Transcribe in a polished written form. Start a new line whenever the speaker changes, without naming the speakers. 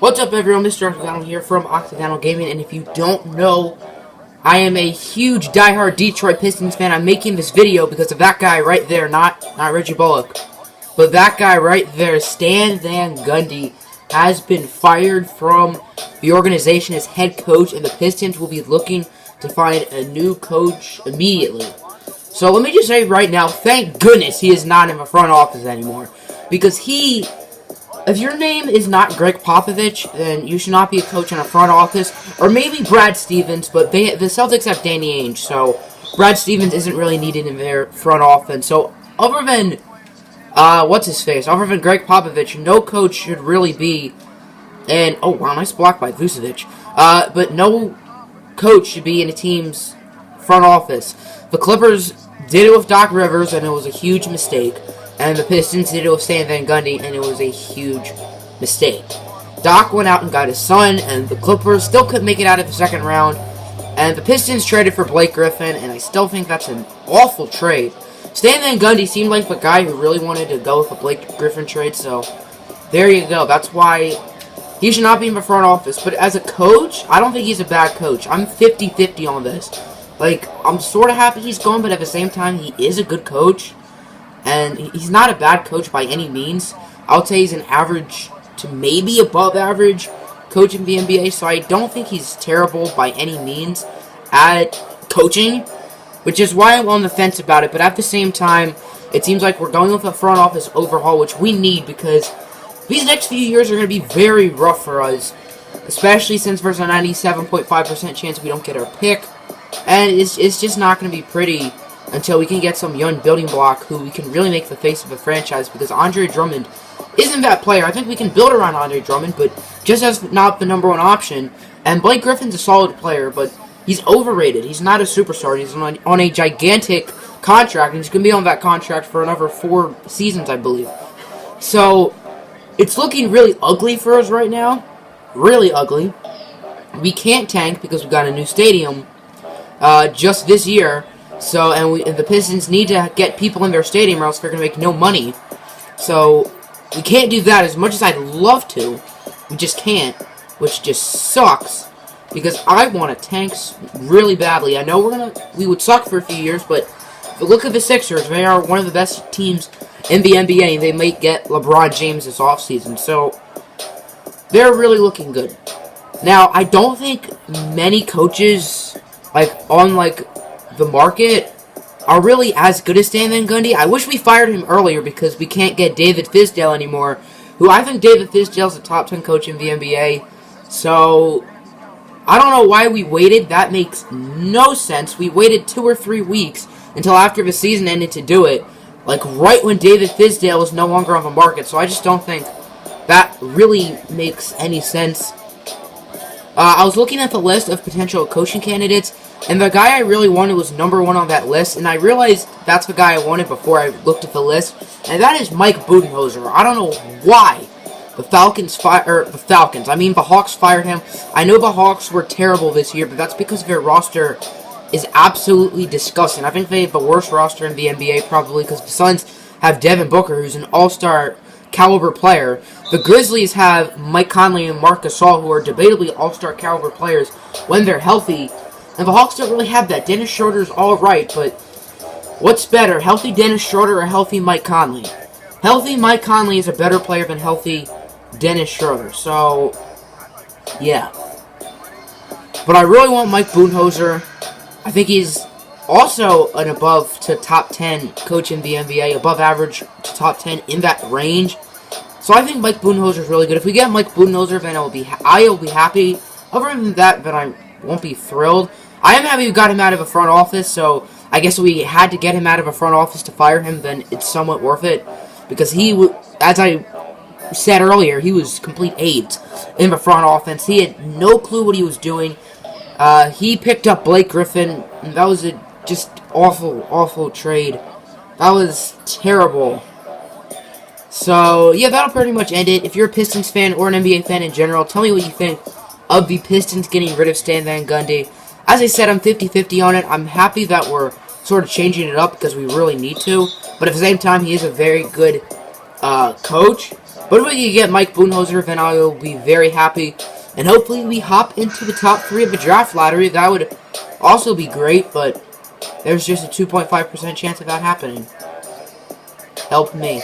What's up, everyone? Mr. Octagonal here from Octagonal Gaming, and if you don't know, I am a huge diehard Detroit Pistons fan. I'm making this video because of that guy right there, not Reggie Bullock, but that guy right there, Stan Van Gundy, has been fired from the organization as head coach, and the Pistons will be looking to find a new coach immediately. So let me just say right now, thank goodness he is not in the front office anymore, because if your name is not Greg Popovich, then you should not be a coach in a front office. Or maybe Brad Stevens, but the Celtics have Danny Ainge, so Brad Stevens isn't really needed in their front office. So other than, other than Greg Popovich, no coach should really be, and, oh wow, nice block by Vucevic. But no coach should be in a team's front office. The Clippers did it with Doc Rivers, and it was a huge mistake. And the Pistons did it with Stan Van Gundy, and it was a huge mistake. Doc went out and got his son, and the Clippers still couldn't make it out of the second round. And the Pistons traded for Blake Griffin, and I still think that's an awful trade. Stan Van Gundy seemed like the guy who really wanted to go with the Blake Griffin trade, so there you go. That's why he should not be in the front office. But as a coach, I don't think he's a bad coach. I'm 50-50 on this. Like, I'm sort of happy he's gone, but at the same time, he is a good coach. And he's not a bad coach by any means. I would say he's an average to maybe above average coach in the NBA. So I don't think he's terrible by any means at coaching, which is why I'm on the fence about it. But at the same time, it seems like we're going with a front office overhaul, which we need because these next few years are going to be very rough for us, especially since there's a 97.5% chance we don't get our pick. And it's just not going to be pretty until we can get some young building block who we can really make the face of the franchise, because Andre Drummond isn't that player. I think we can build around Andre Drummond, but just as not the number one option. And Blake Griffin's a solid player, but he's overrated. He's not a superstar. He's on a gigantic contract, and he's going to be on that contract for another 4 seasons, I believe. So it's looking really ugly for us right now. Really ugly. We can't tank because we got a new stadium just this year. So, and the Pistons need to get people in their stadium or else they're going to make no money. So, we can't do that as much as I'd love to. We just can't, which just sucks, because I want to tank really badly. I know we would suck for a few years, but look at the Sixers. They are one of the best teams in the NBA, and they might get LeBron James this offseason. So, they're really looking good. Now, I don't think many coaches, on the market, are really as good as Stan Van Gundy. I wish we fired him earlier because we can't get David Fizdale anymore, who I think David Fizdale's a top 10 coach in the NBA. So, I don't know why we waited. That makes no sense. We waited 2 or 3 weeks until after the season ended to do it, right when David Fizdale was no longer on the market. So I just don't think that really makes any sense. I was looking at the list of potential coaching candidates, and the guy I really wanted was number 1 on that list, and I realized that's the guy I wanted before I looked at the list, and that is Mike Budenholzer. I don't know why the Hawks fired him. I know the Hawks were terrible this year, but that's because their roster is absolutely disgusting. I think they have the worst roster in the NBA, probably, because the Suns have Devin Booker, who's an all-star caliber player. The Grizzlies have Mike Conley and Marc Gasol, who are debatably all-star caliber players when they're healthy. And the Hawks don't really have that. Dennis Schroeder's alright, but what's better, healthy Dennis Schroeder or healthy Mike Conley? Healthy Mike Conley is a better player than healthy Dennis Schroeder. So, yeah. But I really want Mike Budenholzer. I think he's also an above to top 10 coach in the NBA, above average to top 10 in that range. So I think Mike Budenholzer is really good. If we get Mike Budenholzer, then I will be happy. Other than that, then I won't be thrilled. I am happy we got him out of a front office, so I guess we had to get him out of a front office to fire him, then it's somewhat worth it. Because as I said earlier, he was complete AIDS in the front office. He had no clue what he was doing. He picked up Blake Griffin, and that was a just awful, awful trade. That was terrible. So, yeah, that'll pretty much end it. If you're a Pistons fan or an NBA fan in general, tell me what you think of the Pistons getting rid of Stan Van Gundy. As I said, I'm 50-50 on it. I'm happy that we're sort of changing it up because we really need to. But at the same time, he is a very good coach. But if we can get Mike Budenholzer, then I will be very happy. And hopefully we hop into the top 3 of the draft lottery. That would also be great, but there's just a 2.5% chance of that happening. Help me.